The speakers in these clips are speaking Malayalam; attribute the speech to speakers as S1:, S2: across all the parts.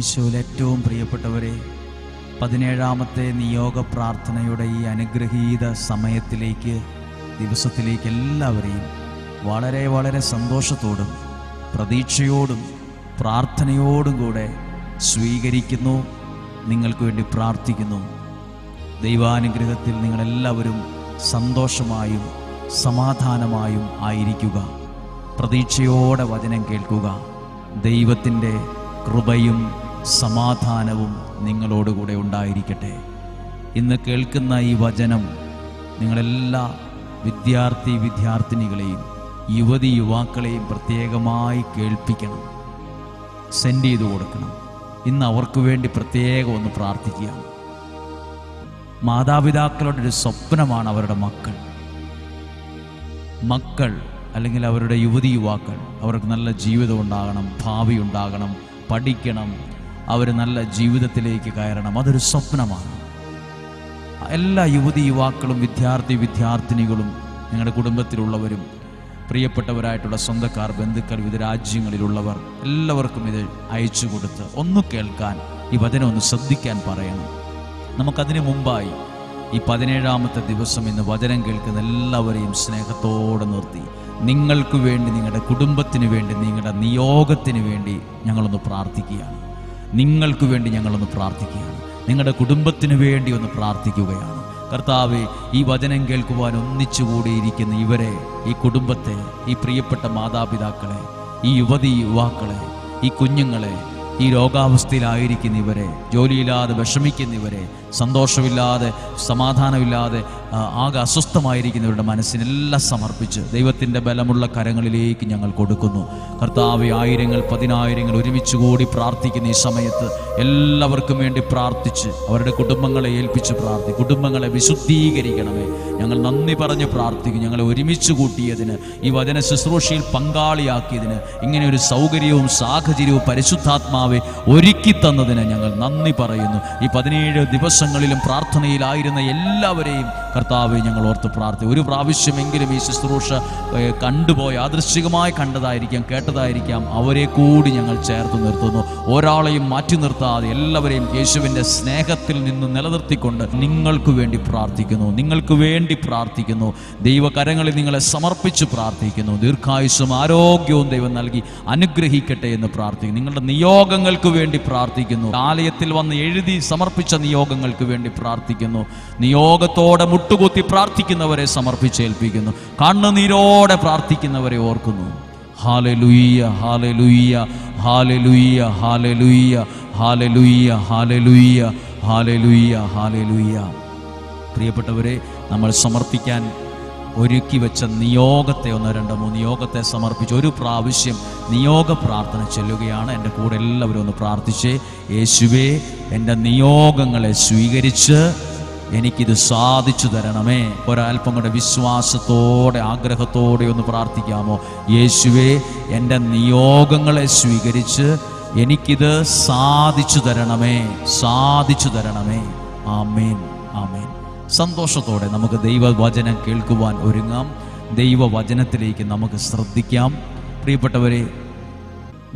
S1: ഈശോയിൽ ഏറ്റവും പ്രിയപ്പെട്ടവരെ, 17ാമത്തെ നിയോഗ പ്രാർത്ഥനയുടെ ഈ അനുഗ്രഹീത സമയത്തിലേക്ക്, ദിവസത്തിലേക്ക് എല്ലാവരെയും വളരെ വളരെ സന്തോഷത്തോടും പ്രതീക്ഷയോടും പ്രാർത്ഥനയോടും കൂടെ സ്വീകരിക്കുന്നു. നിങ്ങൾക്ക് വേണ്ടി പ്രാർത്ഥിക്കുന്നു. ദൈവാനുഗ്രഹത്തിൽ നിങ്ങളെല്ലാവരും സന്തോഷമായും സമാധാനമായും ആയിരിക്കുക. പ്രതീക്ഷയോടെ വചനം കേൾക്കുക. ദൈവത്തിൻ്റെ കൃപയും സമാധാനവും നിങ്ങളോടുകൂടെ ഉണ്ടായിരിക്കട്ടെ. ഇന്ന് കേൾക്കുന്ന ഈ വചനം നിങ്ങളെല്ലാ വിദ്യാർത്ഥിനികളെയും യുവതിയുവാക്കളെയും പ്രത്യേകമായി കേൾപ്പിക്കണം, സെൻഡ് ചെയ്ത് കൊടുക്കണം. ഇന്ന് അവർക്ക് വേണ്ടി പ്രത്യേകം ഒന്ന് പ്രാർത്ഥിക്കുക. മാതാപിതാക്കളുടെ ഒരു സ്വപ്നമാണ് അവരുടെ മക്കൾ അല്ലെങ്കിൽ അവരുടെ യുവതിയുവാക്കൾ. അവർക്ക് നല്ല ജീവിതം ഉണ്ടാകണം, ഭാവി ഉണ്ടാകണം, പഠിക്കണം, അവർ നല്ല ജീവിതത്തിലേക്ക് കയറണം. അതൊരു സ്വപ്നമാണ്. എല്ലാ യുവതിയുവാക്കളും വിദ്യാർത്ഥിനികളും നിങ്ങളുടെ കുടുംബത്തിലുള്ളവരും പ്രിയപ്പെട്ടവരായിട്ടുള്ള സ്വന്തക്കാർ, ബന്ധുക്കൾ, വിവിധ രാജ്യങ്ങളിലുള്ളവർ എല്ലാവർക്കും ഇത് അയച്ചു കൊടുത്ത് ഒന്ന് കേൾക്കാൻ, ഈ വചനം ഒന്ന് ശ്രദ്ധിക്കാൻ പറയണം. നമുക്കതിന് മുമ്പായി ഈ 17ാമത്തെ ദിവസം ഇന്ന് വചനം കേൾക്കുന്ന എല്ലാവരെയും സ്നേഹത്തോടെ നിർത്തി നിങ്ങൾക്ക് വേണ്ടി, നിങ്ങളുടെ കുടുംബത്തിന് വേണ്ടി, നിങ്ങളുടെ നിയോഗത്തിന് വേണ്ടി ഞങ്ങളൊന്ന് പ്രാർത്ഥിക്കുകയാണ്. നിങ്ങൾക്ക് വേണ്ടി ഞങ്ങളൊന്ന് പ്രാർത്ഥിക്കുകയാണ്. നിങ്ങളുടെ കുടുംബത്തിന് വേണ്ടി ഒന്ന് പ്രാർത്ഥിക്കുകയാണ്. കർത്താവേ, ഈ വചനം കേൾക്കുവാൻ ഒന്നിച്ചുകൂടിയിരിക്കുന്ന ഇവരെ, ഈ കുടുംബത്തെ, ഈ പ്രിയപ്പെട്ട മാതാപിതാക്കളെ, ഈ യുവാക്കളെ, ഈ കുഞ്ഞുങ്ങളെ, ഈ രോഗാവസ്ഥയിലായിരിക്കുന്ന ഇവരെ, ജോലിയില്ലാതെ വിഷമിക്കുന്നവരെ, സന്തോഷമില്ലാതെ സമാധാനമില്ലാതെ ആകെ അസ്വസ്ഥമായിരിക്കുന്നവരുടെ മനസ്സിനെല്ലാം സമർപ്പിച്ച് ദൈവത്തിൻ്റെ ബലമുള്ള കരങ്ങളിലേക്ക് ഞങ്ങൾ കൊടുക്കുന്നു. കർത്താവെ, ആയിരങ്ങൾ പതിനായിരങ്ങൾ ഒരുമിച്ച് കൂടി പ്രാർത്ഥിക്കുന്ന ഈ സമയത്ത് എല്ലാവർക്കും വേണ്ടി പ്രാർത്ഥിച്ച് അവരുടെ കുടുംബങ്ങളെ ഏൽപ്പിച്ച് കുടുംബങ്ങളെ വിശുദ്ധീകരിക്കണമേ. ഞങ്ങൾ നന്ദി പറഞ്ഞ് പ്രാർത്ഥിക്കും. ഞങ്ങളെ ഒരുമിച്ച് കൂട്ടിയതിന്, ഈ വചന ശുശ്രൂഷയിൽ പങ്കാളിയാക്കിയതിന്, ഇങ്ങനെ ഒരു സൗകര്യവും സാഹചര്യവും പരിശുദ്ധാത്മാവെ ഒരുക്കി തന്നതിന് ഞങ്ങൾ നന്ദി പറയുന്നു. ഈ 17 ദിവസങ്ങളിലും പ്രാർത്ഥനയിലായിരുന്ന എല്ലാവരെയും കർത്താവെ ഞങ്ങൾ ഓർത്ത് പ്രാർത്ഥിക്കും. ഒരു പ്രാവശ്യമെങ്കിലും ഈ ശുശ്രൂഷ കണ്ടുപോയി യാദൃശ്ചികമായി കണ്ടതായിരിക്കാം, കേട്ടതായിരിക്കാം, അവരെ കൂടി ഞങ്ങൾ ചേർത്ത് നിർത്തുന്നു. ഒരാളെയും മാറ്റി നിർത്താതെ എല്ലാവരെയും യേശുവിൻ്റെ സ്നേഹത്തിൽ നിന്ന് നിലനിർത്തിക്കൊണ്ട് നിങ്ങൾക്ക് വേണ്ടി പ്രാർത്ഥിക്കുന്നു. ദൈവകരങ്ങളിൽ നിങ്ങളെ സമർപ്പിച്ച് പ്രാർത്ഥിക്കുന്നു. ദീർഘായുസ്സും ആരോഗ്യവും ദൈവം നൽകി അനുഗ്രഹിക്കട്ടെ എന്ന് പ്രാർത്ഥിക്കുന്നു. നിങ്ങളുടെ നിയോഗങ്ങൾക്ക് വേണ്ടി പ്രാർത്ഥിക്കുന്നു. ആലയത്തിൽ വന്ന് എഴുതി സമർപ്പിച്ച നിയോഗങ്ങൾക്ക് വേണ്ടി പ്രാർത്ഥിക്കുന്നു. നിയോഗത്തോടെ മുട്ടുകുത്തി പ്രാർത്ഥിക്കുന്നവരെ സമർപ്പിച്ചേൽപ്പിക്കുന്നു. കണ്ണുനീരോടെ പ്രാർത്ഥിക്കുന്നവരെ ഓർക്കുന്നു. Hallelujah, hallelujah, hallelujah, hallelujah, hallelujah, hallelujah, hallelujah, hallelujah. പ്രിയപ്പെട്ടവരെ, നമ്മൾ സമർപ്പിക്കാൻ ഒരുക്കി വെച്ച നിയോഗത്തെ 1, 2, 3 നിയോഗത്തെ സമർപ്പിച്ച് ഒരു പ്രാവശ്യം നിയോഗ പ്രാർത്ഥന ചൊല്ലുകയാണ്. എൻ്റെ കൂടെ എല്ലാവരും ഒന്ന് പ്രാർത്ഥിച്ചേ. യേശുവേ, എൻ്റെ നിയോഗങ്ങളെ സ്വീകരിച്ച് എനിക്കിത് സാധിച്ചു തരണമേ. ഒരൽപ്പം കൂടെ വിശ്വാസത്തോടെ ആഗ്രഹത്തോടെ ഒന്ന് പ്രാർത്ഥിക്കാമോ? യേശുവേ, എൻ്റെ നിയോഗങ്ങളെ സ്വീകരിച്ച് എനിക്കിത് സാധിച്ചു തരണമേ. ആമേൻ, ആമേൻ. സന്തോഷത്തോടെ നമുക്ക് ദൈവവചനം കേൾക്കുവാൻ ഒരുങ്ങാം. ദൈവവചനത്തിലേക്ക് നമുക്ക് ശ്രദ്ധിക്കാം. പ്രിയപ്പെട്ടവരെ,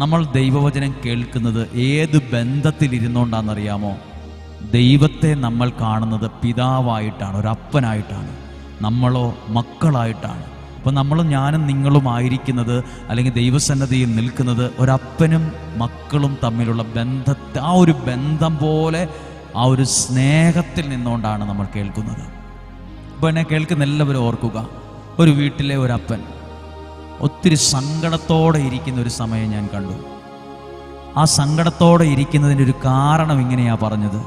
S1: നമ്മൾ ദൈവവചനം കേൾക്കുന്നത് ഏത് ബന്ധത്തിലിരുന്നുകൊണ്ടാണെന്നറിയാമോ? ദൈവത്തെ നമ്മൾ കാണുന്നത് പിതാവായിട്ടാണ്, ഒരപ്പനായിട്ടാണ്. നമ്മളോ മക്കളായിട്ടാണ്. അപ്പോൾ നമ്മളും ഞാനും നിങ്ങളും ആയിരിക്കുന്നത്, അല്ലെങ്കിൽ ദൈവസന്നിധിയിൽ നിൽക്കുന്നത് ഒരപ്പനും മക്കളും തമ്മിലുള്ള ബന്ധത്തെ, ആ ഒരു ബന്ധം പോലെ, ആ ഒരു സ്നേഹത്തിൽ നിന്നുകൊണ്ടാണ് നമ്മൾ കേൾക്കുന്നത്. അപ്പോൾ എന്നെ കേൾക്കുന്ന എല്ലാവരും ഓർക്കുക, ഒരു വീട്ടിലെ ഒരപ്പൻ ഒത്തിരി സങ്കടത്തോടെ ഇരിക്കുന്ന ഒരു സമയം ഞാൻ കണ്ടു. ആ സങ്കടത്തോടെ ഇരിക്കുന്നതിൻ്റെ ഒരു കാരണം ഇങ്ങനെയാണ് പറഞ്ഞത്: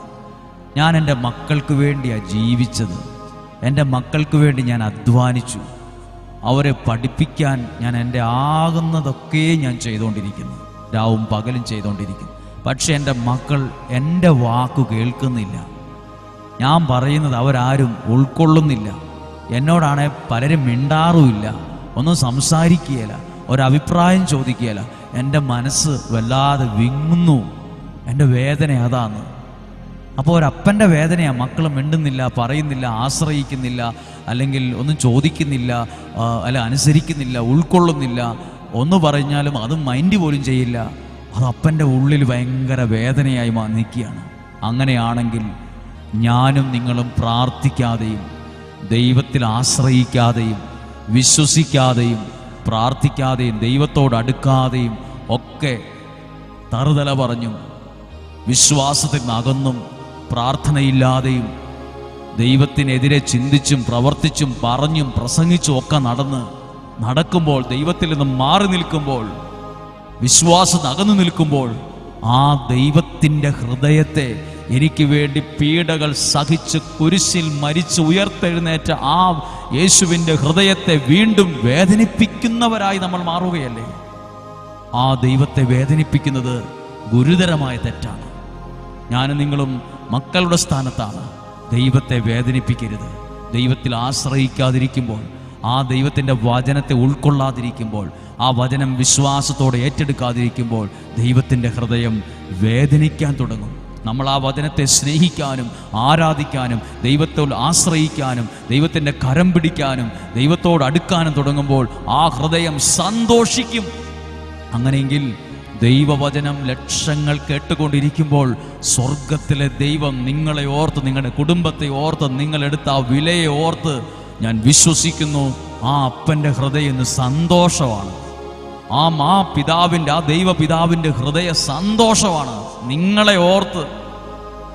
S1: ഞാൻ എൻ്റെ മക്കൾക്ക് വേണ്ടിയാണ് ജീവിച്ചത്, എൻ്റെ മക്കൾക്ക് വേണ്ടി ഞാൻ അധ്വാനിച്ചു, അവരെ പഠിപ്പിക്കാൻ ഞാൻ എൻ്റെ ആകുന്നതൊക്കെ ഞാൻ ചെയ്തുകൊണ്ടിരിക്കുന്നു, രാവും പകലും ചെയ്തുകൊണ്ടിരിക്കുന്നു. പക്ഷെ എൻ്റെ മക്കൾ എൻ്റെ വാക്കു കേൾക്കുന്നില്ല. ഞാൻ പറയുന്നത് അവരാരും ഉൾക്കൊള്ളുന്നില്ല. എന്നോടാണെ പലരും മിണ്ടാറുമില്ല, ഒന്നും സംസാരിക്കുകയില്ല, ഒരഭിപ്രായം ചോദിക്കുകയില്ല. എൻ്റെ മനസ്സ് വല്ലാതെ വിങ്ങുന്നു. എൻ്റെ വേദന അതാണ്. അപ്പോൾ ഒരപ്പൻ്റെ വേദനയാണ്. മക്കൾ മിണ്ടുന്നില്ല, പറയുന്നില്ല, ആശ്രയിക്കുന്നില്ല, അല്ലെങ്കിൽ ഒന്നും ചോദിക്കുന്നില്ല, അല്ല അനുസരിക്കുന്നില്ല, ഉൾക്കൊള്ളുന്നില്ല. ഒന്ന് പറഞ്ഞാലും അത് മൈൻഡ് പോലും ചെയ്യില്ല. അത് അപ്പൻ്റെ ഉള്ളിൽ ഭയങ്കര വേദനയായി നിൽക്കുകയാണ്. അങ്ങനെയാണെങ്കിൽ ഞാനും നിങ്ങളും പ്രാർത്ഥിക്കാതെയും ദൈവത്തിൽ ആശ്രയിക്കാതെയും വിശ്വസിക്കാതെയും പ്രാർത്ഥിക്കാതെയും ദൈവത്തോട് അടുക്കാതെയും ഒക്കെ തറുതല പറഞ്ഞും വിശ്വാസത്തിൽ നിന്ന് അകന്നും പ്രാർത്ഥനയില്ലാതെയും ദൈവത്തിനെതിരെ ചിന്തിച്ചും പ്രവർത്തിച്ചും പറഞ്ഞും പ്രസംഗിച്ചും ഒക്കെ നടക്കുമ്പോൾ, ദൈവത്തിൽ നിന്ന് മാറി നിൽക്കുമ്പോൾ, വിശ്വാസം അകന്നു നിൽക്കുമ്പോൾ, ആ ദൈവത്തിൻ്റെ ഹൃദയത്തെ എനിക്ക് വേണ്ടി പീഡകൾ സഹിച്ച് കുരിശിൽ മരിച്ച് ഉയർത്തെഴുന്നേറ്റ ആ യേശുവിൻ്റെ ഹൃദയത്തെ വീണ്ടും വേദനിപ്പിക്കുന്നവരായി നമ്മൾ മാറുകയല്ലേ? ആ ദൈവത്തെ വേദനിപ്പിക്കുന്നത് ഗുരുതരമായ തെറ്റാണ്. ഞാനും നിങ്ങളും മക്കളുടെ സ്ഥാനത്താണ്. ദൈവത്തെ വേദനിപ്പിക്കരുത്. ദൈവത്തിൽ ആശ്രയിക്കാതിരിക്കുമ്പോൾ, ആ ദൈവത്തിൻ്റെ വചനത്തെ ഉൾക്കൊള്ളാതിരിക്കുമ്പോൾ, ആ വചനം വിശ്വാസത്തോടെ ഏറ്റെടുക്കാതിരിക്കുമ്പോൾ ദൈവത്തിൻ്റെ ഹൃദയം വേദനിക്കാൻ തുടങ്ങും. നമ്മൾ ആ വചനത്തെ സ്നേഹിക്കാനും ആരാധിക്കാനും ദൈവത്തോട് ആശ്രയിക്കാനും ദൈവത്തിൻ്റെ കരം പിടിക്കാനും ദൈവത്തോട് അടുക്കാനും തുടങ്ങുമ്പോൾ ആ ഹൃദയം സന്തോഷിക്കും. അങ്ങനെയെങ്കിൽ ദൈവവചനം ലക്ഷങ്ങൾ കേട്ടുകൊണ്ടിരിക്കുമ്പോൾ സ്വർഗത്തിലെ ദൈവം നിങ്ങളെ ഓർത്ത്, നിങ്ങളുടെ കുടുംബത്തെ ഓർത്ത്, നിങ്ങളെടുത്ത ആ വിലയെ ഓർത്ത് ഞാൻ വിശ്വസിക്കുന്നു, ആ അപ്പൻ്റെ ഹൃദയം ഇന്ന് സന്തോഷമാണ്. ആ പിതാവിൻ്റെ, ആ ദൈവപിതാവിൻ്റെ ഹൃദയ സന്തോഷമാണ് നിങ്ങളെ ഓർത്ത്.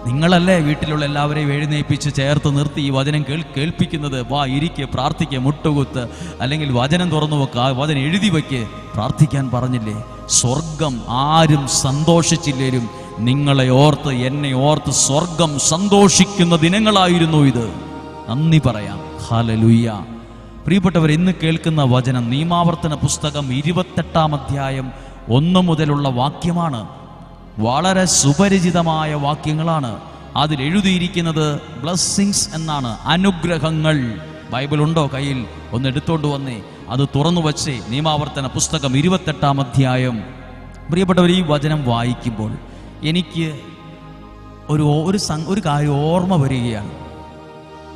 S1: നിങ്ങളല്ലേ വീട്ടിലുള്ള എല്ലാവരെയും എഴുന്നേൽപ്പിച്ച് ചേർത്ത് നിർത്തി ഈ വചനം കേൾപ്പിക്കുന്നത്? വാ, ഇരിക്കുക, പ്രാർത്ഥിക്കുക, മുട്ടുകുത്ത്, അല്ലെങ്കിൽ വചനം തുറന്നു വെക്കുക, വചനം എഴുതി വയ്ക്ക്, പ്രാർത്ഥിക്കാൻ പറഞ്ഞില്ലേ? സ്വർഗം ആരും സന്തോഷിച്ചില്ലേലും നിങ്ങളെ ഓർത്ത്, എന്നെ ഓർത്ത് സ്വർഗം സന്തോഷിക്കുന്ന ദിനങ്ങളായിരുന്നു ഇത്. നന്ദി പറയാം. ഹല്ലേലൂയ. പ്രിയപ്പെട്ടവർ, ഇന്ന് കേൾക്കുന്ന വചനം നിയമാവർത്തന പുസ്തകം 28-ാം അധ്യായം 1 മുതലുള്ള വാക്യമാണ്. വളരെ സുപരിചിതമായ വാക്യങ്ങളാണ്. അതിൽ എഴുതിയിരിക്കുന്നത് ബ്ലെസ്സിങ്സ് എന്നാണ്, അനുഗ്രഹങ്ങൾ. ബൈബിൾ ഉണ്ടോ കയ്യിൽ? ഒന്ന് എടുത്തോണ്ട് വന്നേ, അത് തുറന്നു വച്ചേ. നിയമാവർത്തന പുസ്തകം 28-ാം അധ്യായം. പ്രിയപ്പെട്ടവർ, ഈ വചനം വായിക്കുമ്പോൾ എനിക്ക് ഒരു കാര്യം ഓർമ്മ വരികയാണ്.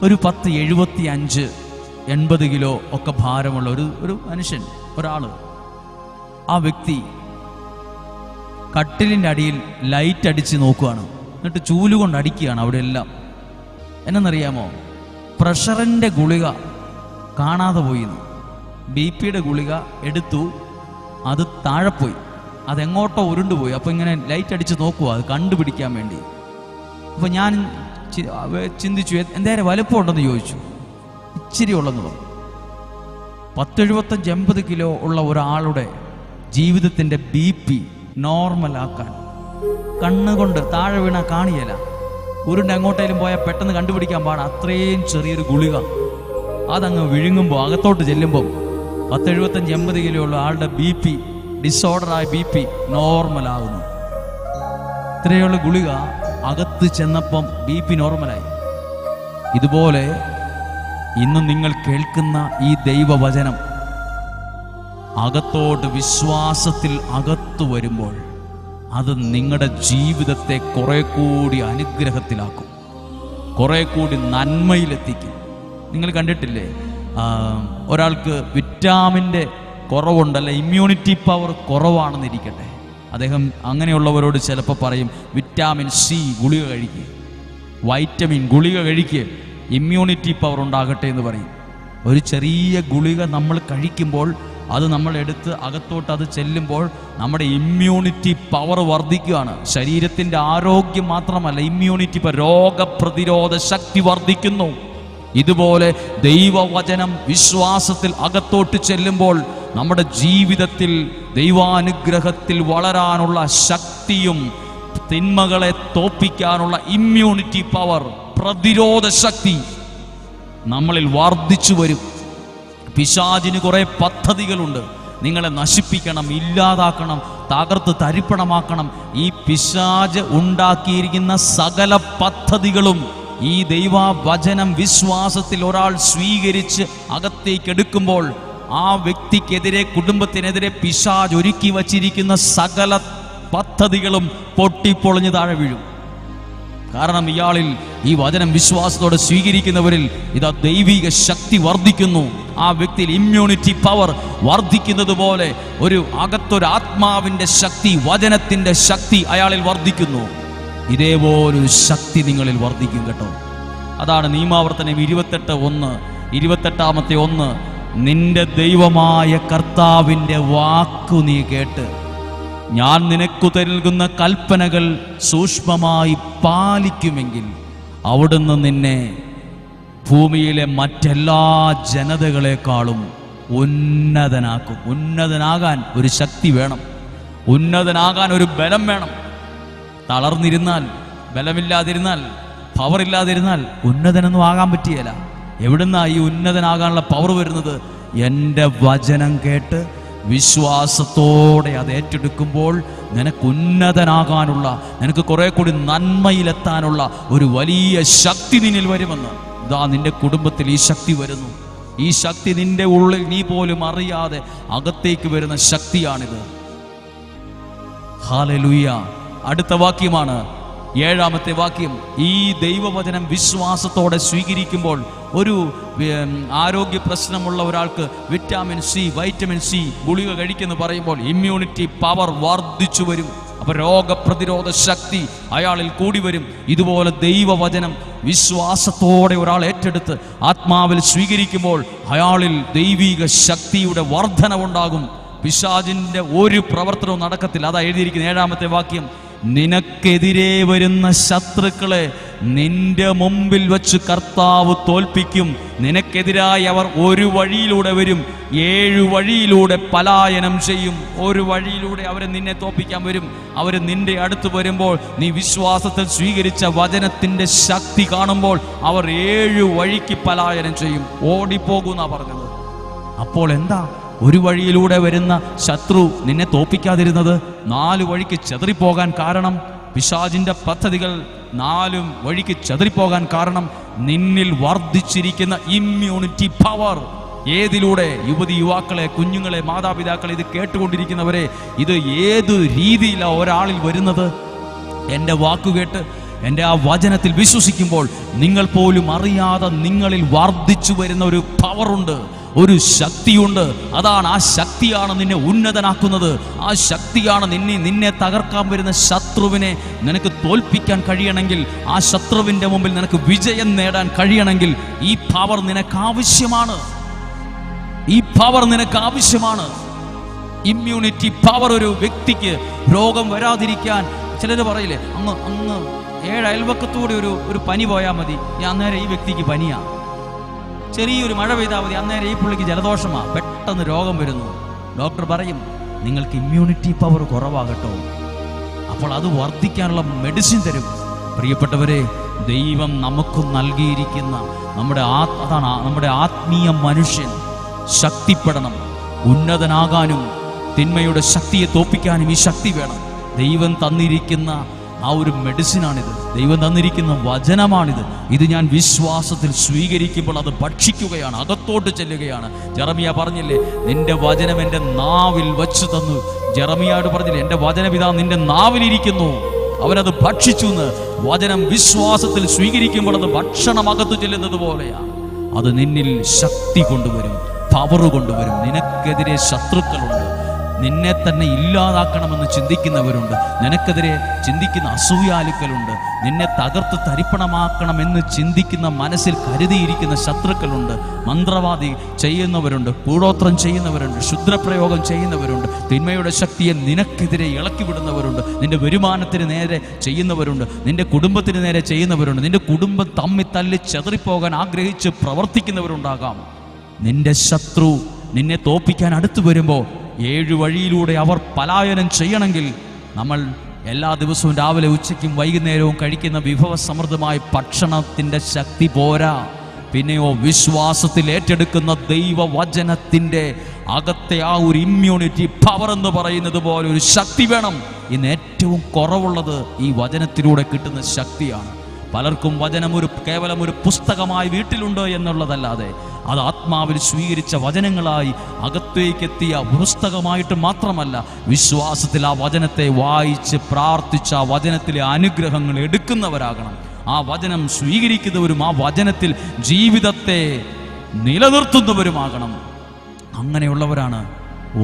S1: ഒരു 75-80 കിലോ ഒക്കെ ഭാരമുള്ള ഒരു മനുഷ്യൻ, ഒരാള്. ആ വ്യക്തി കട്ടിലിൻ്റെ അടിയിൽ ലൈറ്റ് അടിച്ച് നോക്കുകയാണ്. എന്നിട്ട് ചൂലുകൊണ്ട് അടിക്കുകയാണ് അവിടെ എല്ലാം. എന്നറിയാമോ? പ്രഷറിൻ്റെ ഗുളിക കാണാതെ പോയിന്ന്. BP-യുടെ ഗുളിക എടുത്തു, അത് താഴെ പോയി, അതെങ്ങോട്ടോ ഉരുണ്ടുപോയി. അപ്പോൾ ഇങ്ങനെ ലൈറ്റ് അടിച്ച് നോക്കുക അത് കണ്ടുപിടിക്കാൻ വേണ്ടി. അപ്പോൾ ഞാൻ ചിന്തിച്ചു, എന്തേരം വലുപ്പമുണ്ടെന്ന് ചോദിച്ചു. ഇച്ചിരി ഉള്ളെന്ന് പറഞ്ഞു. 75-80 കിലോ ഉള്ള ഒരാളുടെ ജീവിതത്തിൻ്റെ BP നോർമലാക്കാൻ കണ്ണുകൊണ്ട് താഴെ വീണാൽ കാണിയല്ല, ഉരുണ്ട് എങ്ങോട്ടേലും പോയാൽ പെട്ടെന്ന് കണ്ടുപിടിക്കാൻ പാടാ. അത്രയും ചെറിയൊരു ഗുളിക അതങ്ങ് വിഴുങ്ങുമ്പോൾ, അകത്തോട്ട് ചെല്ലുമ്പം 75-80 കിലോ ഉള്ള ആളുടെ BP, ഡിസോർഡറായ BP നോർമലാകുന്നു. ഇത്രയുള്ള ഗുളിക അകത്ത് ചെന്നപ്പം BP നോർമലായി. ഇതുപോലെ ഇന്ന് നിങ്ങൾ കേൾക്കുന്ന ഈ ദൈവവചനം അകത്തോട്ട് വിശ്വാസത്തിൽ അകത്തു വരുമ്പോൾ അത് നിങ്ങളുടെ ജീവിതത്തെ കുറെ കൂടി അനുഗ്രഹത്തിലാക്കും, കുറെ കൂടി നന്മയിലെത്തിക്കും. നിങ്ങൾ കണ്ടിട്ടില്ലേ, ഒരാൾക്ക് വിറ്റാമിൻ്റെ കുറവുണ്ടല്ല, ഇമ്മ്യൂണിറ്റി പവർ കുറവാണെന്നിരിക്കട്ടെ, അദ്ദേഹം അങ്ങനെയുള്ളവരോട് ചിലപ്പോൾ പറയും വിറ്റാമിൻ C ഗുളിക കഴിക്കുക, വൈറ്റമിൻ ഗുളിക കഴിക്കുക, ഇമ്മ്യൂണിറ്റി പവർ ഉണ്ടാകട്ടെ എന്ന് പറയും. ഒരു ചെറിയ ഗുളിക നമ്മൾ കഴിക്കുമ്പോൾ അത് നമ്മളെടുത്ത് അകത്തോട്ട് അത് ചെല്ലുമ്പോൾ നമ്മുടെ ഇമ്മ്യൂണിറ്റി പവർ വർദ്ധിക്കുകയാണ്. ശരീരത്തിൻ്റെ ആരോഗ്യം മാത്രമല്ല, ഇമ്മ്യൂണിറ്റി, രോഗപ്രതിരോധ ശക്തി വർദ്ധിക്കുന്നു. ഇതുപോലെ ദൈവവചനം വിശ്വാസത്തിൽ അകത്തോട്ട് ചെല്ലുമ്പോൾ നമ്മുടെ ജീവിതത്തിൽ ദൈവാനുഗ്രഹത്തിൽ വളരാനുള്ള ശക്തിയും തിന്മകളെ തോൽപ്പിക്കാനുള്ള ഇമ്മ്യൂണിറ്റി പവർ, പ്രതിരോധ ശക്തി നമ്മളിൽ വർദ്ധിച്ചു വരും. പിശാചിന് കുറെ പദ്ധതികളുണ്ട്. നിങ്ങളെ നശിപ്പിക്കണം, ഇല്ലാതാക്കണം, തകർത്ത് തരിപ്പണമാക്കണം. ഈ പിശാച് ഉണ്ടാക്കിയിരിക്കുന്ന സകല പദ്ധതികളും ഈ ദൈവവചനം വിശ്വാസത്തിൽ ഒരാൾ സ്വീകരിച്ച് അകത്തേക്ക് എടുക്കുമ്പോൾ ആ വ്യക്തിക്കെതിരെ, കുടുംബത്തിനെതിരെ പിശാച് ഒരുക്കി വച്ചിരിക്കുന്ന സകല പദ്ധതികളും പൊട്ടിപ്പൊളിഞ്ഞ് താഴെ വീഴും. കാരണം ഇയാളിൽ ഈ വചനം വിശ്വാസത്തോടെ സ്വീകരിക്കുന്നവരിൽ ഇതാ ദൈവിക ശക്തി വർദ്ധിക്കുന്നു. ആ വ്യക്തിയിൽ ഇമ്മ്യൂണിറ്റി പവർ വർദ്ധിക്കുന്നത് പോലെ ഒരു അകത്തൊരു ആത്മാവിൻ്റെ ശക്തി, വചനത്തിൻ്റെ ശക്തി അയാളിൽ വർദ്ധിക്കുന്നു. ഇതേപോലൊരു ശക്തി നിങ്ങളിൽ വർദ്ധിക്കും കേട്ടോ. അതാണ് നിയമാവർത്തനം 28:1 നിന്റെ ദൈവമായ കർത്താവിൻ്റെ വാക്കു നീ കേട്ട് ഞാൻ നിനക്കു നൽകുന്ന കൽപ്പനകൾ സൂക്ഷ്മമായി പാലിക്കുമെങ്കിൽ അവിടുന്ന് നിന്നെ ഭൂമിയിലെ മറ്റെല്ലാ ജനതകളെക്കാളും ഉന്നതനാക്കും. ഉന്നതനാകാൻ ഒരു ശക്തി വേണം, ഉന്നതനാകാൻ ഒരു ബലം വേണം. തളർന്നിരുന്നാൽ, ബലമില്ലാതിരുന്നാൽ, പവറില്ലാതിരുന്നാൽ ഉന്നതനൊന്നും ആകാൻ പറ്റിയല്ല. എവിടുന്നാ ഈ ഉന്നതനാകാനുള്ള പവർ വരുന്നത്? എൻ്റെ വചനം കേട്ട് വിശ്വാസത്തോടെ അത് ഏറ്റെടുക്കുമ്പോൾ നിനക്ക് ഉന്നതനാകാനുള്ള, നിനക്ക് കുറെ കൂടി നന്മയിലെത്താനുള്ള ഒരു വലിയ ശക്തി നിന്നിൽ വരുമെന്ന്. ഇതാ നിന്റെ കുടുംബത്തിൽ ഈ ശക്തി വരുന്നു. ഈ ശക്തി നിന്റെ ഉള്ളിൽ നീ പോലും അറിയാതെ അകത്തേക്ക് വരുന്ന ശക്തിയാണിത്. ഹല്ലേലൂയ. അടുത്ത വാക്യമാണ് 7-ാമത്തെ വാക്യം. ഈ ദൈവവചനം വിശ്വാസത്തോടെ സ്വീകരിക്കുമ്പോൾ ഒരു ആരോഗ്യ പ്രശ്നമുള്ള ഒരാൾക്ക് വൈറ്റമിൻ സി ഗുളിക കഴിക്കുന്നു പറയുമ്പോൾ ഇമ്മ്യൂണിറ്റി പവർ വർദ്ധിച്ചു വരും. അപ്പൊ രോഗപ്രതിരോധ ശക്തി അയാളിൽ കൂടി വരും. ഇതുപോലെ ദൈവവചനം വിശ്വാസത്തോടെ ഒരാൾ ഏറ്റെടുത്ത് ആത്മാവിൽ സ്വീകരിക്കുമ്പോൾ അയാളിൽ ദൈവിക ശക്തിയുടെ വർധനവുണ്ടാകും. പിശാചിന്റെ ഒരു പ്രവർത്തനവും നടക്കത്തില്ല. അതാ എഴുതിയിരിക്കുന്ന 7-ാമത്തെ വാക്യം. നിനക്കെതിരെ വരുന്ന ശത്രുക്കളെ നിന്റെ മുമ്പിൽ വച്ച് കർത്താവ് തോൽപ്പിക്കും. നിനക്കെതിരായി അവർ ഒരു വഴിയിലൂടെ വരും, 7 വഴിയിലൂടെ പലായനം ചെയ്യും. ഒരു വഴിയിലൂടെ അവരെ നിന്നെ തോൽപ്പിക്കാൻ വരും. അവർ നിന്റെ അടുത്ത് വരുമ്പോൾ നീ വിശ്വാസത്തിൽ സ്വീകരിച്ച വചനത്തിന്റെ ശക്തി കാണുമ്പോൾ അവർ 7 വഴിക്ക് പലായനം ചെയ്യും, ഓടിപ്പോകുന്നാ പറഞ്ഞത്. അപ്പോൾ എന്താ ഒരു വഴിയിലൂടെ വരുന്ന ശത്രു നിന്നെ തോൽപ്പിക്കാതിരുന്നത്? 4 വഴിക്ക് ചെതറിപ്പോകാൻ കാരണം, പിശാചിന്റെ പദ്ധതികൾ 4 വഴിക്ക് ചെതറിപ്പോകാൻ കാരണം നിന്നിൽ വർദ്ധിച്ചിരിക്കുന്ന ഇമ്മ്യൂണിറ്റി പവർ. ഏതിലൂടെ? യുവതി യുവാക്കളെ, കുഞ്ഞുങ്ങളെ, മാതാപിതാക്കളെ, ഇത് കേട്ടുകൊണ്ടിരിക്കുന്നവരെ, ഇത് ഏത് രീതിയിലാണ് ഒരാളിൽ വരുന്നത്? എൻ്റെ വാക്കുകേട്ട് എൻ്റെ ആ വചനത്തിൽ വിശ്വസിക്കുമ്പോൾ നിങ്ങൾ പോലും അറിയാതെ നിങ്ങളിൽ വർദ്ധിച്ചു വരുന്ന ഒരു പവറുണ്ട്, ഒരു ശക്തിയുണ്ട്. അതാണ്, ആ ശക്തിയാണ് നിന്നെ ഉന്നതനാക്കുന്നത്. ആ ശക്തിയാണ് നിന്നെ തകർക്കാൻ വരുന്ന ശത്രുവിനെ നിനക്ക് തോൽപ്പിക്കാൻ കഴിയണമെങ്കിൽ, ആ ശത്രുവിൻ്റെ മുമ്പിൽ നിനക്ക് വിജയം നേടാൻ കഴിയണമെങ്കിൽ ഈ പവർ നിനക്ക് ആവശ്യമാണ്. ഈ പവർ നിനക്ക് ആവശ്യമാണ്. ഇമ്മ്യൂണിറ്റി പവർ ഒരു വ്യക്തിക്ക് രോഗം വരാതിരിക്കാൻ, ചിലർ പറയില്ലേ, അങ്ങ് 7 അയൽവക്കത്തൂടെ ഒരു പനി പോയാൽ മതി, അന്നേരം ഈ വ്യക്തിക്ക് പനിയാ. ചെറിയൊരു മഴ പെയ്താൽ മതി, അന്നേരം ഈ പുള്ളിക്ക് ജലദോഷമാ, പെട്ടെന്ന് രോഗം വരുന്നു. ഡോക്ടർ പറയും നിങ്ങൾക്ക് ഇമ്മ്യൂണിറ്റി പവർ കുറവാകട്ടോ. അപ്പോൾ അത് വർദ്ധിക്കാനുള്ള മെഡിസിൻ തരും. പ്രിയപ്പെട്ടവരെ, ദൈവം നമുക്ക് നൽകിയിരിക്കുന്ന അതാണ് നമ്മുടെ ആത്മീയ മനുഷ്യൻ ശക്തിപ്പെടണം. ഉന്നതനാകാനും തിന്മയുടെ ശക്തിയെ തോൽപ്പിക്കാനും ഈ ശക്തി വേണം. ദൈവം തന്നിരിക്കുന്ന ആ ഒരു മെഡിസിനാണിത്, ദൈവം തന്നിരിക്കുന്ന വചനമാണിത്. ഇത് ഞാൻ വിശ്വാസത്തിൽ സ്വീകരിക്കുമ്പോൾ അത് ഭക്ഷിക്കുകയാണ്, അകത്തോട്ട് ചെല്ലുകയാണ്. ജെറമിയ പറഞ്ഞില്ലേ, നിന്റെ വചനം എൻ്റെ നാവിൽ വച്ചു തന്നു. ജെറമിയോട് പറഞ്ഞില്ലേ, എൻ്റെ വചനം ഇതാ നിന്റെ നാവിലിരിക്കുന്നു. അവനത് ഭക്ഷിച്ചു എന്ന്. വചനം വിശ്വാസത്തിൽ സ്വീകരിക്കുമ്പോൾ അത് ഭക്ഷണം അകത്തു ചെല്ലുന്നത് പോലെയാണ്. അത് നിന്നിൽ ശക്തി കൊണ്ടുവരും, പവർ കൊണ്ടുവരും. നിനക്കെതിരെ ശത്രുക്കളുണ്ട്, നിന്നെ തന്നെ ഇല്ലാതാക്കണമെന്ന് ചിന്തിക്കുന്നവരുണ്ട്, നിനക്കെതിരെ ചിന്തിക്കുന്ന അസൂയാലുക്കളുണ്ട്, നിന്നെ തകർത്ത് തരിപ്പണമാക്കണമെന്ന് ചിന്തിക്കുന്ന മനസ്സിൽ കരുതിയിരിക്കുന്ന ശത്രുക്കളുണ്ട്. മന്ത്രവാദി ചെയ്യുന്നവരുണ്ട്, കൂടോത്രം ചെയ്യുന്നവരുണ്ട്, ക്ഷുദ്രപ്രയോഗം ചെയ്യുന്നവരുണ്ട്, തിന്മയുടെ ശക്തിയെ നിനക്കെതിരെ ഇളക്കി വിടുന്നവരുണ്ട്, നിന്റെ വരുമാനത്തിന് നേരെ ചെയ്യുന്നവരുണ്ട്, നിന്റെ കുടുംബത്തിന് നേരെ ചെയ്യുന്നവരുണ്ട്, നിന്റെ കുടുംബം തമ്മിൽ തല്ലി ചെതറിപ്പോകാൻ ആഗ്രഹിച്ച് പ്രവർത്തിക്കുന്നവരുണ്ടാകാം. നിന്റെ ശത്രു നിന്നെ തോൽപ്പിക്കാൻ അടുത്തു വരുമ്പോൾ 7 വഴിയിലൂടെ അവർ പലായനം ചെയ്യണമെങ്കിൽ നമ്മൾ എല്ലാ ദിവസവും രാവിലെ ഉച്ചയ്ക്കും വൈകുന്നേരവും കഴിക്കുന്ന വിഭവസമൃദ്ധമായ ഭക്ഷണത്തിൻ്റെ ശക്തി പോരാ. പിന്നെയോ വിശ്വാസത്തിൽ ഏറ്റെടുക്കുന്ന ദൈവവചനത്തിൻ്റെ അകത്തെ ആ ഒരു ഇമ്മ്യൂണിറ്റി പവർ എന്ന് പറയുന്നത് പോലെ ഒരു ശക്തി വേണം. ഇന്ന് ഏറ്റവും കുറവുള്ളത് ഈ വചനത്തിലൂടെ കിട്ടുന്ന ശക്തിയാണ്. പലർക്കും വചനം കേവലം ഒരു പുസ്തകമായി വീട്ടിലുണ്ട് എന്നുള്ളതല്ലാതെ അത് ആത്മാവിൽ സ്വീകരിച്ച വചനങ്ങളായി അകത്തേക്കെത്തിയ പുസ്തകമായിട്ട് മാത്രമല്ല, വിശ്വാസത്തിൽ ആ വചനത്തെ വായിച്ച് പ്രാർത്ഥിച്ച് ആ വചനത്തിലെ അനുഗ്രഹങ്ങൾ എടുക്കുന്നവരാകണം. ആ വചനം സ്വീകരിക്കുന്നവരും ആ വചനത്തിൽ ജീവിതത്തെ നിലനിർത്തുന്നവരുമാകണം. അങ്ങനെയുള്ളവരാണ്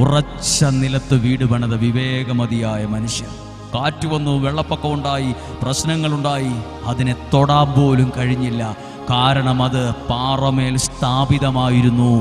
S1: ഉറച്ച നിലത്ത് വീട് പണിത വിവേകമതിയായ മനുഷ്യൻ. കാറ്റ് വന്നു, വെള്ളപ്പൊക്കം ഉണ്ടായി, പ്രശ്നങ്ങളുണ്ടായി, അതിനെ തൊടാൻ പോലും കഴിഞ്ഞില്ല. കാരണം അത് പാറമേൽ സ്ഥാപിതമായിരുന്നു.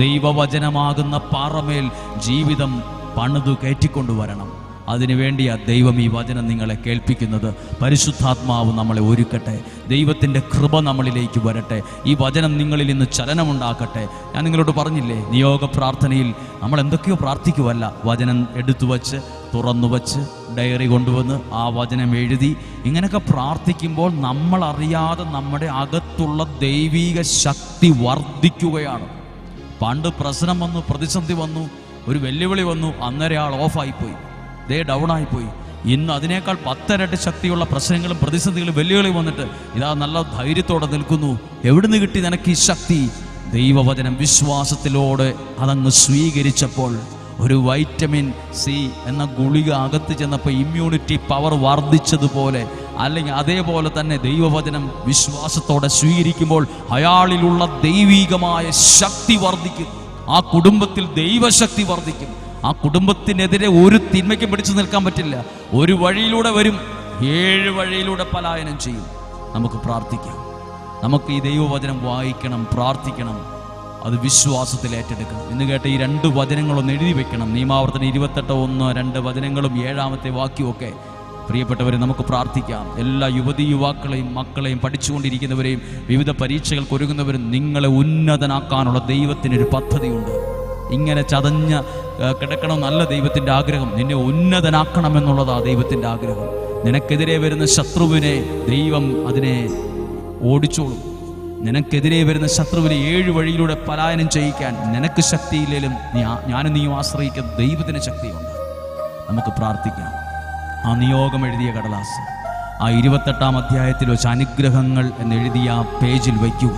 S1: ദൈവവചനമാകുന്ന പാറമേൽ ജീവിതം പണിതു കയറ്റിക്കൊണ്ടുവരണം. അതിനുവേണ്ടിയാ ദൈവം ഈ വചനം നിങ്ങളെ കേൾപ്പിക്കുന്നത്. പരിശുദ്ധാത്മാവ് നമ്മളെ ഒരുക്കട്ടെ, ദൈവത്തിൻ്റെ കൃപ നമ്മളിലേക്ക് വരട്ടെ, ഈ വചനം നിങ്ങളിൽ നിന്ന് ചലനമുണ്ടാക്കട്ടെ. ഞാൻ നിങ്ങളോട് പറഞ്ഞില്ലേ, നിയോഗ പ്രാർത്ഥനയിൽ നമ്മൾ എന്തൊക്കെയോ പ്രാർത്ഥിക്കുവല്ല, വചനം എടുത്തു വച്ച് തുറന്നു വച്ച് ഡയറി കൊണ്ടുവന്ന് ആ വചനം എഴുതി ഇങ്ങനെയൊക്കെ പ്രാർത്ഥിക്കുമ്പോൾ നമ്മളറിയാതെ നമ്മുടെ അകത്തുള്ള ദൈവിക ശക്തി വർദ്ധിക്കുകയാണ്. പണ്ട് പ്രശ്നം വന്നു, പ്രതിസന്ധി വന്നു, ഒരു വെല്ലുവിളി വന്നു, അന്നേരം ആൾ ഓഫായിപ്പോയി, ഡൗണായിപ്പോയി. ഇന്ന് അതിനേക്കാൾ 10 ഇരട്ടി ശക്തിയുള്ള പ്രശ്നങ്ങളും പ്രതിസന്ധികളും വെല്ലുവിളി വന്നിട്ട് ഇതാ നല്ല ധൈര്യത്തോടെ നിൽക്കുന്നു. എവിടുന്ന് കിട്ടി നിനക്ക് ഈ ശക്തി? ദൈവവചനം വിശ്വാസത്തിലൂടെ അതങ്ങ് സ്വീകരിച്ചപ്പോൾ ഒരു വൈറ്റമിൻ സി എന്ന ഗുളിക അകത്ത് ചെന്നപ്പോൾ ഇമ്മ്യൂണിറ്റി പവർ വർദ്ധിച്ചതുപോലെ, അല്ലെങ്കിൽ അതേപോലെ തന്നെ ദൈവവചനം വിശ്വാസത്തോടെ സ്വീകരിക്കുമ്പോൾ അയാളിലുള്ള ദൈവികമായ ശക്തി വർദ്ധിക്കും. ആ കുടുംബത്തിൽ ദൈവശക്തി വർദ്ധിക്കും. ആ കുടുംബത്തിനെതിരെ ഒരു തിന്മയ്ക്കും പിടിച്ചു നിൽക്കാൻ പറ്റില്ല. ഒരു വഴിയിലൂടെ വരും, 7 വഴിയിലൂടെ പലായനം ചെയ്യും. നമുക്ക് പ്രാർത്ഥിക്കാം. നമുക്ക് ഈ ദൈവവചനം വായിക്കണം, പ്രാർത്ഥിക്കണം, അത് വിശ്വാസത്തിൽ ഏറ്റെടുക്കണം. ഇന്ന് കേട്ട ഈ 2 വചനങ്ങളൊന്ന് എഴുതി വെക്കണം. നിയമാവർത്തനം 28:1-2 വചനങ്ങളും 7-ാമത്തെ വാക്യവും പ്രിയപ്പെട്ടവരെ, നമുക്ക് പ്രാർത്ഥിക്കാം. എല്ലാ യുവതിയുവാക്കളെയും മക്കളെയും പഠിച്ചുകൊണ്ടിരിക്കുന്നവരെയും വിവിധ പരീക്ഷകൾക്ക് ഒരുങ്ങുന്നവരും നിങ്ങളെ ഉന്നതനാക്കാനുള്ള ദൈവത്തിനൊരു പദ്ധതിയുണ്ട്. ഇങ്ങനെ ചതഞ്ഞ കിടക്കണമെന്നല്ല ദൈവത്തിൻ്റെ ആഗ്രഹം, നിന്നെ ഉന്നതനാക്കണമെന്നുള്ളതാ ദൈവത്തിൻ്റെ ആഗ്രഹം. നിനക്കെതിരെ വരുന്ന ശത്രുവിനെ ദൈവം അതിനെ ഓടിച്ചോളും. നിനക്കെതിരെ വരുന്ന ശത്രുവിനെ 7 വഴിയിലൂടെ പലായനം ചെയ്യിക്കാൻ നിനക്ക് ശക്തിയില്ലെങ്കിലും ഞാനും നീയും ആശ്രയിക്കുന്ന ദൈവത്തിന് ശക്തിയുണ്ട്. നമുക്ക് പ്രാർത്ഥിക്കാം. ആ നിയോഗം എഴുതിയ കടലാസ് ആ 28-ാം അധ്യായത്തിൽ വെച്ച് അനുഗ്രഹങ്ങൾ എന്നെഴുതിയ ആ പേജിൽ വയ്ക്കുക.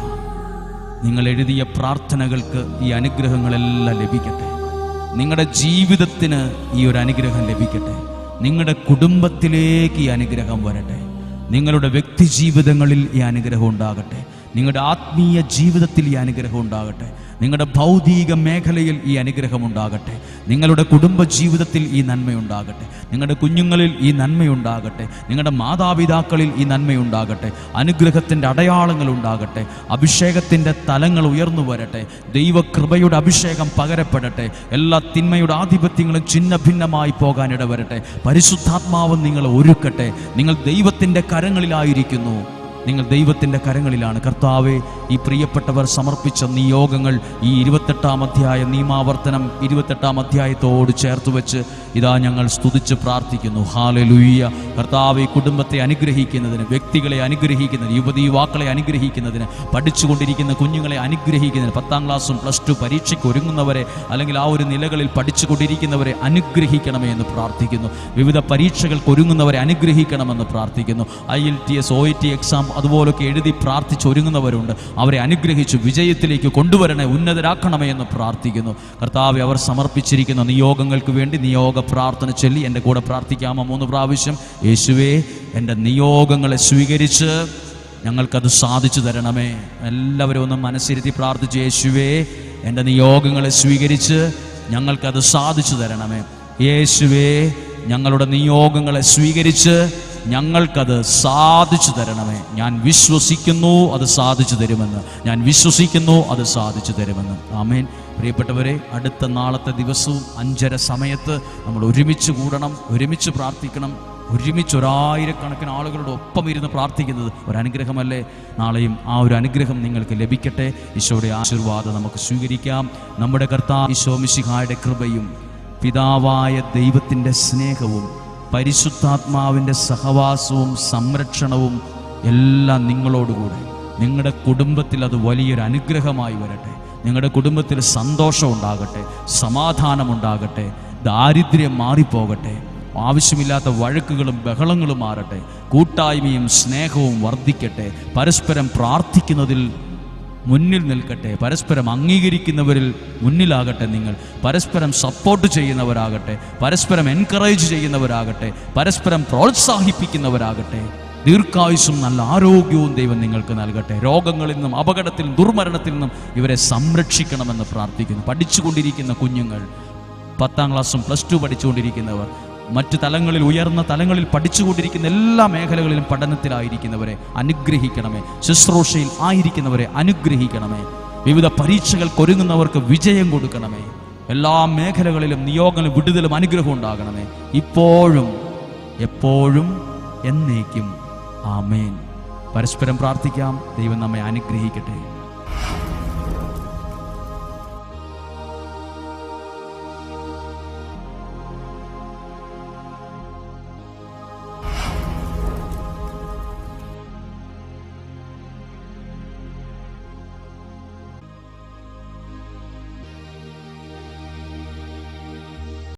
S1: നിങ്ങൾ എഴുതിയ പ്രാർത്ഥനകൾക്ക് ഈ അനുഗ്രഹങ്ങളെല്ലാം ലഭിക്കട്ടെ. നിങ്ങളുടെ ജീവിതത്തിന് ഈ ഒരു അനുഗ്രഹം ലഭിക്കട്ടെ. നിങ്ങളുടെ കുടുംബത്തിലേക്ക് ഈ അനുഗ്രഹം വരട്ടെ. നിങ്ങളുടെ വ്യക്തി ജീവിതങ്ങളിൽ ഈ അനുഗ്രഹം ഉണ്ടാകട്ടെ. നിങ്ങളുടെ ആത്മീയ ജീവിതത്തിൽ ഈ അനുഗ്രഹം ഉണ്ടാകട്ടെ. നിങ്ങളുടെ ഭൗതിക മേഖലയിൽ ഈ അനുഗ്രഹം ഉണ്ടാകട്ടെ. നിങ്ങളുടെ കുടുംബ ജീവിതത്തിൽ ഈ നന്മയുണ്ടാകട്ടെ. നിങ്ങളുടെ കുഞ്ഞുങ്ങളിൽ ഈ നന്മയുണ്ടാകട്ടെ. നിങ്ങളുടെ മാതാപിതാക്കളിൽ ഈ നന്മയുണ്ടാകട്ടെ. അനുഗ്രഹത്തിൻ്റെ അടയാളങ്ങൾ ഉണ്ടാകട്ടെ. അഭിഷേകത്തിൻ്റെ തലങ്ങൾ ഉയർന്നു വരട്ടെ. ദൈവകൃപയുടെ അഭിഷേകം പകരപ്പെടട്ടെ. എല്ലാ തിന്മയുടെ ആധിപത്യങ്ങളും ഛിന്ന ഭിന്നമായി പോകാനിട വരട്ടെ. പരിശുദ്ധാത്മാവ് നിങ്ങളെ ഒരുക്കട്ടെ. നിങ്ങൾ ദൈവത്തിൻ്റെ കരങ്ങളിലായിരിക്കുന്നു. നിങ്ങൾ ദൈവത്തിൻ്റെ കരങ്ങളിലാണ്. കർത്താവേ, ഈ പ്രിയപ്പെട്ടവർ സമർപ്പിച്ച നിയോഗങ്ങൾ ഈ 28-ാം അധ്യായം നിയമാവർത്തനം 28-ാം അധ്യായത്തോട് ചേർത്ത് വെച്ച് ഇതാ ഞങ്ങൾ സ്തുതിച്ച് പ്രാർത്ഥിക്കുന്നു. ഹല്ലേലൂയ. കർത്താവേ, കുടുംബത്തെ അനുഗ്രഹിക്കുന്നതിന്, വ്യക്തികളെ അനുഗ്രഹിക്കുന്നതിന്, യുവതീവാക്കളെ അനുഗ്രഹിക്കുന്നതിന്, പഠിച്ചുകൊണ്ടിരിക്കുന്ന കുഞ്ഞുങ്ങളെ അനുഗ്രഹിക്കുന്നതിന്, 10ാം ക്ലാസ്സും +2 പരീക്ഷയ്ക്ക് ഒരുങ്ങുന്നവരെ, അല്ലെങ്കിൽ ആ ഒരു നിലകളിൽ പഠിച്ചുകൊണ്ടിരിക്കുന്നവരെ അനുഗ്രഹിക്കണമേ എന്ന് പ്രാർത്ഥിക്കുന്നു. വിവിധ പരീക്ഷകൾക്ക് ഒരുങ്ങുന്നവരെ അനുഗ്രഹിക്കണമെന്ന് പ്രാർത്ഥിക്കുന്നു. IELTS OET എക്സാം അതുപോലൊക്കെ എഴുതി പ്രാർത്ഥിച്ചൊരുങ്ങുന്നവരുണ്ട്. അവരെ അനുഗ്രഹിച്ചു വിജയത്തിലേക്ക് കൊണ്ടുവരണേ, ഉന്നതരാക്കണമേ എന്ന് പ്രാർത്ഥിക്കുന്നു. കർത്താവെ, അവർ സമർപ്പിച്ചിരിക്കുന്ന നിയോഗങ്ങൾക്ക് വേണ്ടി നിയോഗ പ്രാർത്ഥന ചൊല്ലി എൻ്റെ കൂടെ പ്രാർത്ഥിക്കാമോ? 3 പ്രാവശ്യം. യേശുവേ, എൻ്റെ നിയോഗങ്ങളെ സ്വീകരിച്ച് ഞങ്ങൾക്കത് സാധിച്ചു തരണമേ. എല്ലാവരും ഒന്ന് മനസ്സിരുത്തി പ്രാർത്ഥിച്ച്, യേശുവേ, എൻ്റെ നിയോഗങ്ങളെ സ്വീകരിച്ച് ഞങ്ങൾക്കത് സാധിച്ചു തരണമേ. യേശുവേ, ഞങ്ങളുടെ നിയോഗങ്ങളെ സ്വീകരിച്ച് ഞങ്ങൾക്കത് സാധിച്ചു തരണമേ. ഞാൻ വിശ്വസിക്കുന്നു അത് സാധിച്ചു തരുമെന്ന്. ഞാൻ വിശ്വസിക്കുന്നു അത് സാധിച്ചു തരുമെന്ന്. ആമേൻ. പ്രിയപ്പെട്ടവരെ, അടുത്ത നാളത്തെ ദിവസവും 5:30 സമയത്ത് നമ്മൾ ഒരുമിച്ച് കൂടണം, ഒരുമിച്ച് പ്രാർത്ഥിക്കണം. ഒരുമിച്ച് 1000കണക്കിന് ആളുകളുടെ ഒപ്പം ഇരുന്ന് പ്രാർത്ഥിക്കുന്നത് ഒരനുഗ്രഹമല്ലേ? നാളെയും ആ ഒരു അനുഗ്രഹം നിങ്ങൾക്ക് ലഭിക്കട്ടെ. ഈശോയുടെ ആശീർവാദം നമുക്ക് സ്വീകരിക്കാം. നമ്മുടെ കർത്താവ് ഈശോ മിശിഹായുടെ കൃപയും പിതാവായ ദൈവത്തിൻ്റെ സ്നേഹവും പരിശുദ്ധാത്മാവിൻ്റെ സഹവാസവും സംരക്ഷണവും എല്ലാം നിങ്ങളോടുകൂടെ, നിങ്ങളുടെ കുടുംബത്തിൽ അത് വലിയൊരു അനുഗ്രഹമായി വരട്ടെ. നിങ്ങളുടെ കുടുംബത്തിൽ സന്തോഷം ഉണ്ടാകട്ടെ, സമാധാനമുണ്ടാകട്ടെ, ദാരിദ്ര്യം മാറിപ്പോകട്ടെ. ആവശ്യമില്ലാത്ത വഴക്കുകളും ബഹളങ്ങളും മാറട്ടെ. കൂട്ടായ്മയും സ്നേഹവും വർദ്ധിക്കട്ടെ. പരസ്പരം പ്രാർത്ഥിക്കുന്നതിൽ മുന്നിൽ നിൽക്കട്ടെ. പരസ്പരം അംഗീകരിക്കുന്നവരിൽ മുന്നിലാകട്ടെ. നിങ്ങൾ പരസ്പരം സപ്പോർട്ട് ചെയ്യുന്നവരാകട്ടെ. പരസ്പരം എൻകറേജ് ചെയ്യുന്നവരാകട്ടെ. പരസ്പരം പ്രോത്സാഹിപ്പിക്കുന്നവരാകട്ടെ. ദീർഘായുസ്സും നല്ല ആരോഗ്യവും ദൈവം നിങ്ങൾക്ക് നൽകട്ടെ. രോഗങ്ങളിൽ നിന്നും അപകടത്തിൽ നിന്നും ദുർമരണത്തിൽ നിന്നും ഇവരെ സംരക്ഷിക്കണമെന്ന് പ്രാർത്ഥിക്കുന്നു. പഠിച്ചുകൊണ്ടിരിക്കുന്ന കുഞ്ഞുങ്ങൾ, 10ാം ക്ലാസ്സും +2 പഠിച്ചുകൊണ്ടിരിക്കുന്നവർ, മറ്റു തലങ്ങളിൽ ഉയർന്ന തലങ്ങളിൽ പഠിച്ചുകൊണ്ടിരിക്കുന്ന എല്ലാ മേഖലകളിലും പഠനത്തിലായിരിക്കുന്നവരെ അനുഗ്രഹിക്കണമേ. ശുശ്രൂഷയിൽ ആയിരിക്കുന്നവരെ അനുഗ്രഹിക്കണമേ. വിവിധ പരീക്ഷകൾക്കൊരുങ്ങുന്നവർക്ക് വിജയം കൊടുക്കണമേ. എല്ലാ മേഖലകളിലും നിയോഗങ്ങളും വിടുതലും അനുഗ്രഹം ഉണ്ടാകണമേ. ഇപ്പോഴും എപ്പോഴും എന്നേക്കും. ആമേൻ. പരസ്പരം പ്രാർത്ഥിക്കാം. ദൈവം നമ്മെ അനുഗ്രഹിക്കട്ടെ.